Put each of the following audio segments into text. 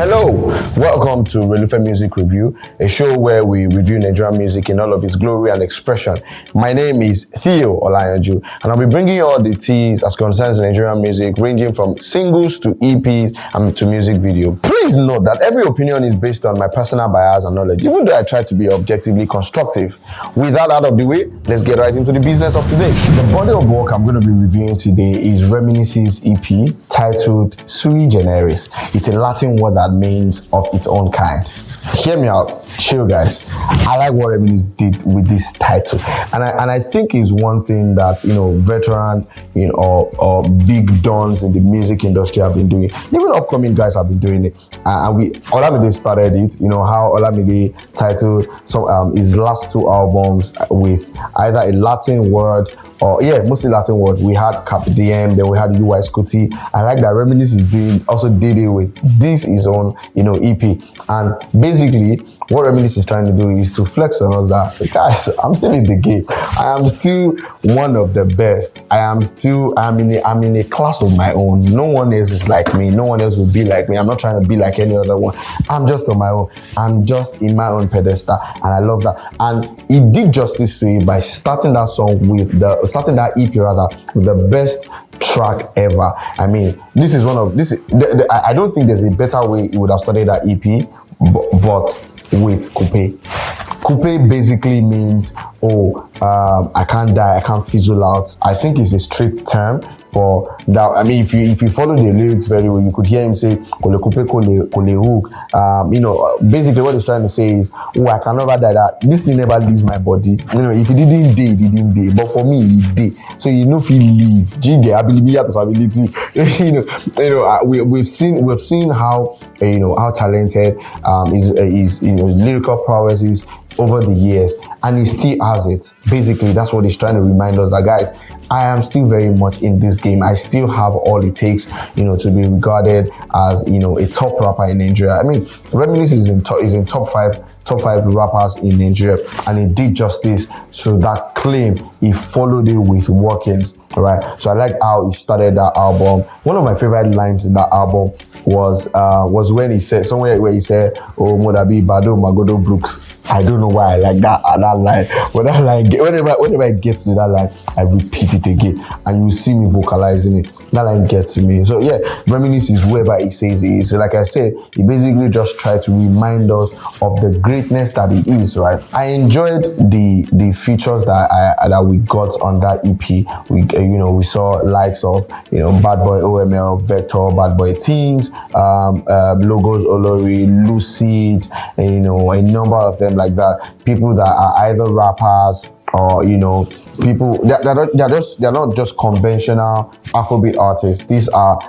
Hello, welcome to Relufe Music Review, a show where we review Nigerian music in all of its glory and expression. My name is Theo Olayanju, and I'll be bringing you all the teas as concerns Nigerian music, ranging from singles to EPs and to music video. Please note that every opinion is based on my personal bias and knowledge, even though I try to be objectively constructive. With that out of the way, let's get right into the business of today. The body of work I'm going to be reviewing today is Reminisce's EP titled Suigeneris. It's a Latin word that means of its own kind. Hear me out, chill guys. I like what Reminisce did with this title, and I think it's one thing that veteran or big dons in the music industry have been doing. Even upcoming guys have been doing it. And Olamide started it. How Olamide titled his last two albums with either a Latin word mostly Latin word. We had Carpe Diem, then we had UI Scotty. I like that Reminisce did it with this his own EP. And basically what Reminisce is trying to do is to flex on us that, guys, I'm still in the game. I am still one of the best. I'm in a class of my own. No one else is like me. No one else will be like me. I'm not trying to be like any other one. I'm just on my own. I'm just in my own pedestal, and I love that. And he did justice to it by starting that EP with the best track ever. I mean, I don't think there's a better way he would have started that EP, but with coupe. Coupe basically means, I can't die, I can't fizzle out. I think it's a strict term for that. I mean, if you follow the lyrics very well, you could hear him say, Kole coupe, kole hook. Basically what he's trying to say is, I can never die, that this thing never leaves my body. If he didn't die, he didn't die. But for me, he did. So if he leave, we've seen how talented his lyrical prowess is over the years, and he still has it. Basically, that's what he's trying to remind us, that guys, I am still very much in this game. I still have all it takes, to be regarded as, a top rapper in Nigeria. I mean, Reminisce is in top five rappers in Nigeria, and he did justice to that claim. He followed it with workings, right? So I like how he started that album. One of my favorite lines in that album was when he said, somewhere where he said, "Oh, Modabi Bado Magodo Brooks." I don't know why I like that line. But that line, whenever I get to that line, I repeat it again, and you see me vocalizing it. That line gets to me. So yeah, Reminisce is wherever he says he is. So like I said, he basically just tried to remind us of the greatness that he is, right? I enjoyed the features that we got on that EP. We saw likes of Bad Boy OML, Vector, Bad Boy Teams, Logos Olori, Lucid, a number of them like that. People that are either rappers or people they're not just conventional Afrobeat artists. These are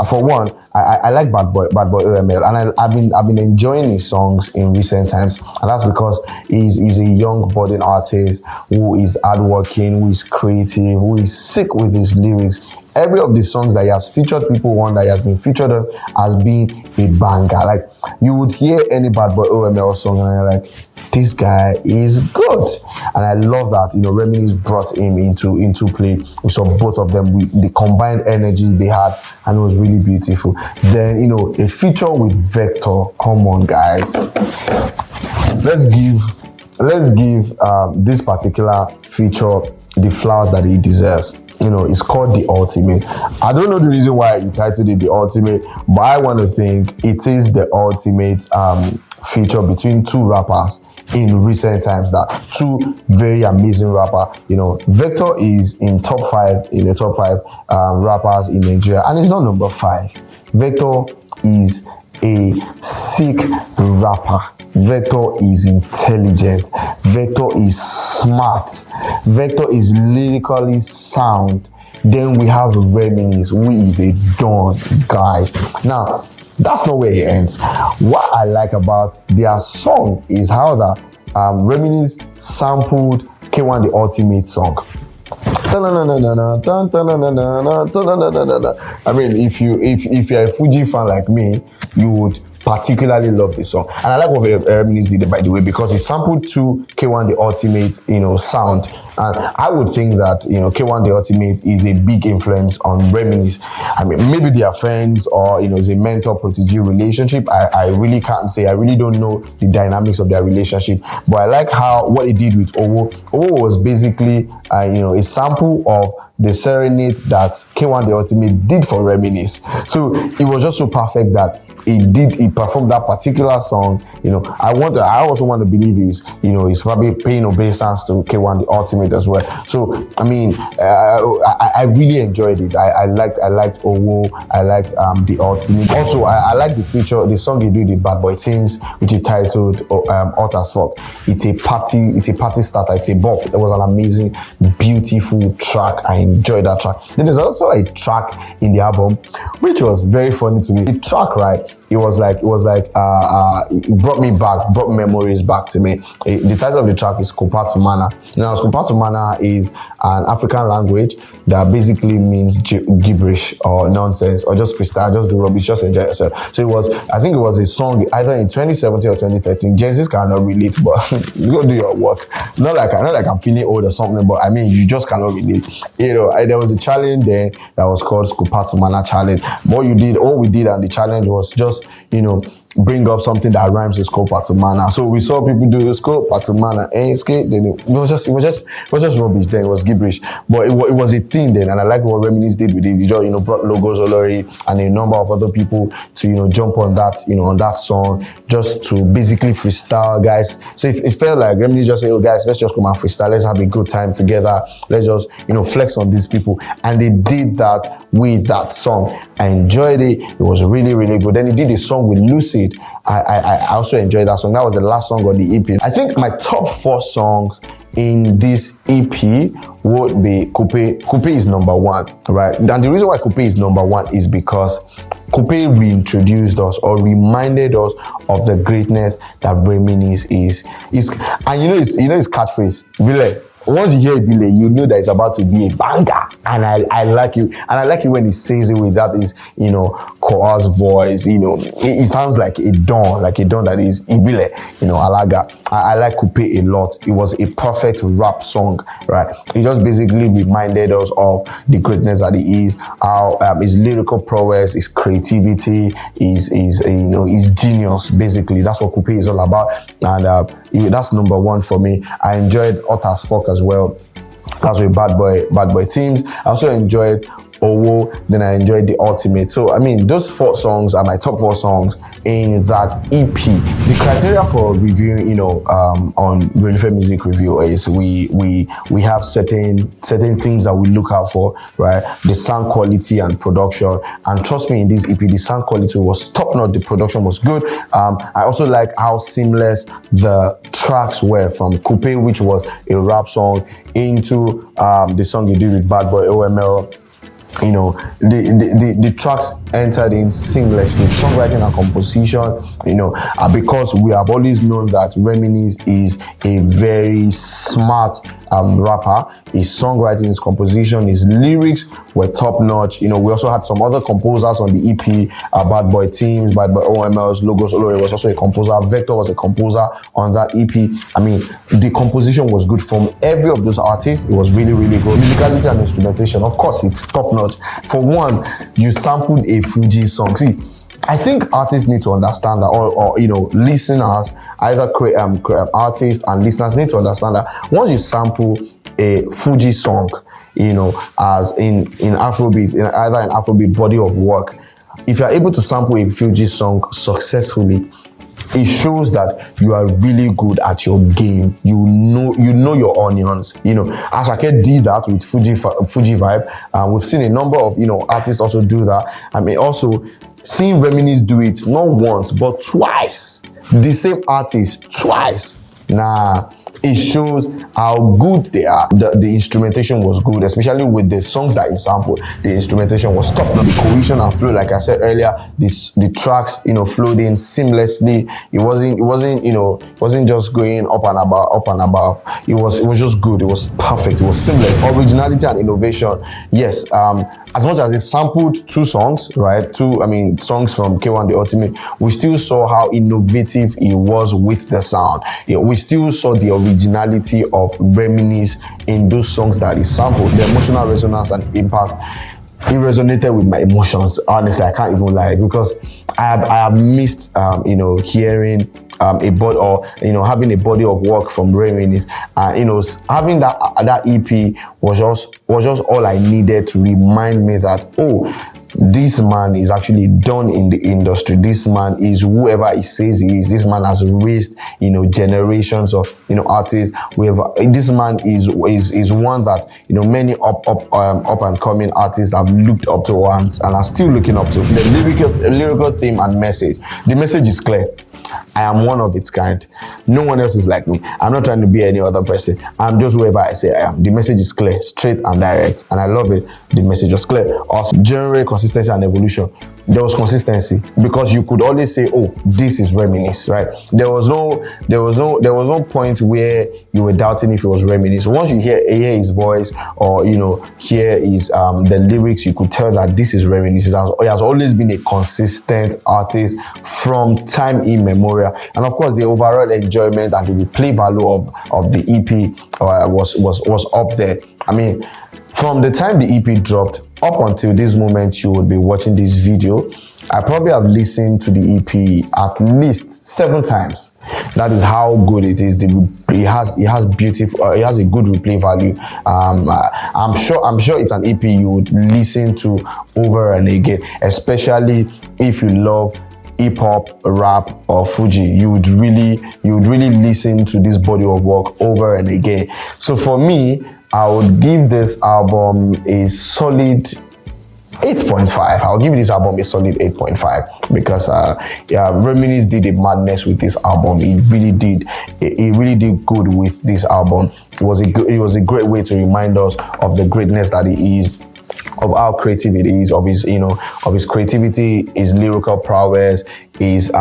for one, I like Bad Boy OML, and I've been enjoying his songs in recent times, and that's because he's a young budding artist who is hardworking, who is creative, who is sick with his lyrics. Every of the songs that he has featured people on, that he has been featured on, has been a banger. Like, you would hear any Bad Boy OML song and you're like, this guy is good. And I love that, Reminisce brought him into play. We saw both of them with the combined energies they had, and it was really beautiful. Then, a feature with Vector. Come on, guys. Let's give this particular feature the flowers that he deserves. It's called The Ultimate. I don't know the reason why he titled it The Ultimate, but I want to think it is the ultimate feature between two rappers in recent times. That two very amazing rappers. Vector is in the top five rappers in Nigeria, and he's not number 5. Vector is a sick rapper. Vector is intelligent. Vector is smart. Vector is lyrically sound. Then we have Reminisce, who is a don, guys. Now, that's not where it ends. What I like about their song is how that Reminisce sampled K1 The Ultimate song. I mean, if you're a Fuji fan like me, you would particularly love this song. And I like what Reminisce did, by the way, because he sampled to K1 The Ultimate, sound. And I would think that, K1 The Ultimate is a big influence on Reminisce. I mean, maybe they are friends or, it's a mentor-protege relationship. I really can't say. I really don't know the dynamics of their relationship. But I like what he did with Owo. Owo was basically, a sample of the serenade that K1 The Ultimate did for Reminisce. So it was just so perfect that he performed that particular song. I also want to believe he's probably paying obeisance to K1 The Ultimate as well. So I mean, I really enjoyed it. I liked Owo. I liked The Ultimate. Also, I like the song he did with Bad Boy Teams, which he titled Hot As Fuck. It's a party starter. It's a bop. It was an amazing, beautiful track. I enjoyed that track. Then there's also a track in the album which was very funny to me. The track, right? It brought memories back to me. The title of the track is Kopatu Mana. Now, Kopatu Mana is an African language that basically means gibberish or nonsense or just freestyle, just do rubbish, just enjoy yourself. So I think it was a song either in 2017 or 2013. Generis cannot relate, but you go do your work. Not like I'm feeling old or something, but I mean, you just cannot relate. There was a challenge there that was called Kopatu Mana Challenge. What we did and the challenge was just, bring up something that rhymes with Kopatu Mana. So we saw people do this Kopatu Mana, then it was just rubbish. Then it was gibberish, but it was a thing then, and I like what Reminisce did with it. He just brought Logos Olori and a number of other people to jump on that on that song just to basically freestyle, guys. So it felt like Reminisce just said, "Oh guys, let's just come and freestyle. Let's have a good time together. Let's just flex on these people," and they did that with that song. I enjoyed it. It was really, really good. Then he did a song with Lucid. I also enjoyed that song. That was the last song on the EP. I think my top 4 songs in this EP would be Coupe. Coupe is number 1, right? And the reason why Coupe is number 1 is because Coupe reintroduced us or reminded us of the greatness that Reminisce is. And his catchphrase, Bile. Once you hear Bile, you know that it's about to be a banger. And I like you. And I like it when he says it with that coarse voice. It sounds like a don that is Ibile, Alaga. I like Coupe a lot. It was a perfect rap song, right? It just basically reminded us of the greatness that he is, how his lyrical prowess, his creativity, his genius, basically. That's what Coupe is all about. And that's number 1 for me. I enjoyed Hot As Fuck as well. That's with Bad Boy Teams. I also enjoyed Owo, then I enjoyed The Ultimate. So I mean, those 4 songs are my top 4 songs in that EP. The criteria for reviewing, on Relufe Music Review is we have certain things that we look out for, right? The sound quality and production. And trust me, in this EP, the sound quality was top notch. The production was good. I also like how seamless the tracks were from Coupe, which was a rap song, into the song you did with Bad Boy OML. The tracks entered in seamlessly. Songwriting and composition, because we have always known that Reminisce is a very smart rapper. His songwriting, his composition, his lyrics were top notch. We also had some other composers on the EP, Bad Boy Teams, Bad Boy OML's, Logos Olori was also a composer, Vector was a composer on that EP. I mean, the composition was good from every of those artists. It was really, really good. Musicality and instrumentation, of course, it's top notch. For one, you sampled a Fuji song. See, I think artists need to understand that, or listeners, either artists and listeners need to understand that once you sample a Fuji song, as in Afrobeat, either an Afrobeat body of work, if you are able to sample a Fuji song successfully, it shows that you are really good at your game. You know your onions. Asake did that with Fuji Vibe. We've seen a number of artists also do that. I mean, also seeing Reminisce do it not once but twice. The same artist twice. Nah. It shows how good they are. The instrumentation was good, especially with the songs that he sampled. The instrumentation was top. The cohesion and flow, like I said earlier, the tracks, flowed in seamlessly. It wasn't just going up and about. It was just good. It was perfect. It was seamless. Originality and innovation. Yes. as much as they sampled two songs, right? Songs from K1 The Ultimate, we still saw how innovative he was with the sound. We still saw the originality of Reminisce in those songs that he sampled. The emotional resonance and impact, it resonated with my emotions. Honestly, I can't even lie, because I have missed, hearing having a body of work from Reminisce. Having that EP was just all I needed to remind me that, this man is actually done in the industry. This man is whoever he says he is. This man has raised, generations of, artists. This man is one that, many up and coming artists have looked up to and are still looking up to. The lyrical theme and message. The message is clear. I am one of its kind. No one else is like me. I'm not trying to be any other person. I'm just whoever I say I am. The message is clear, straight and direct, and I love it. The message was clear. Also, general consistency and evolution. There was consistency, because you could always say, this is Reminisce, right? There was no point where you were doubting if it was Reminisce. Once you hear his voice, or hear his the lyrics, you could tell that this is Reminisce. He has always been a consistent artist from time immemorial. And of course, the overall enjoyment and the replay value of the EP was up there. From the time the EP dropped up until this moment you would be watching this video, I probably have listened to the EP at least 7 times. That is how good it is. It has a good replay value. I'm sure it's an EP you would listen to over and again, especially if you love hip hop, rap, or Fuji. You would really listen to this body of work over and again. So for me, I would give this album a solid 8.5. I'll give this album a solid 8.5 because Reminisce did a madness with this album. It really did. It really did good with this album. It was a great way to remind us of the greatness that he is, of how creative it is, of his creativity, his lyrical prowess, his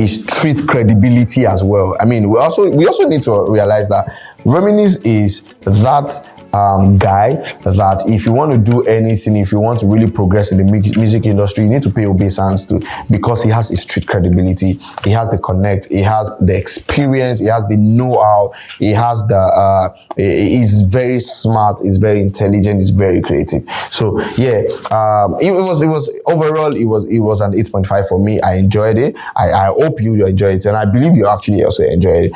street credibility as well. We also need to realize that Reminisce is that guy that if you want to do anything, if you want to really progress in the music industry, you need to pay obeisance to, because he has a street credibility, he has the connect, he has the experience, he has the know-how, he has he's very smart, he's very intelligent, he's very creative. So yeah, it was overall it was an 8.5 for me. I enjoyed it. I hope you enjoyed it, and I believe you actually also enjoyed it.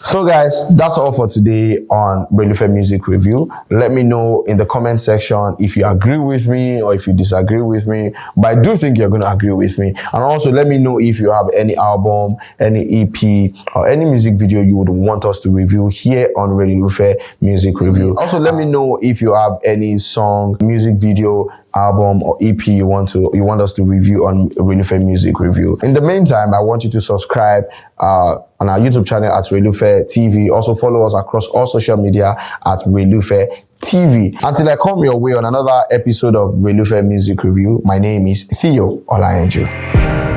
So guys, that's all for today on Relufe Music Review. Let me know in the comment section if you agree with me or if you disagree with me. But I do think you're going to agree with me. And also let me know if you have any album, any EP, or any music video you would want us to review here on Relufe Music Review. Also let me know if you have any song, music video, album, or EP you want us to review on Relufe Music Review. In the meantime, I want you to subscribe on our YouTube channel at Relufe TV. Also follow us across all social media at Relufe TV. Until I come your way on another episode of Relufe Music Review, my name is Theo Olayenju.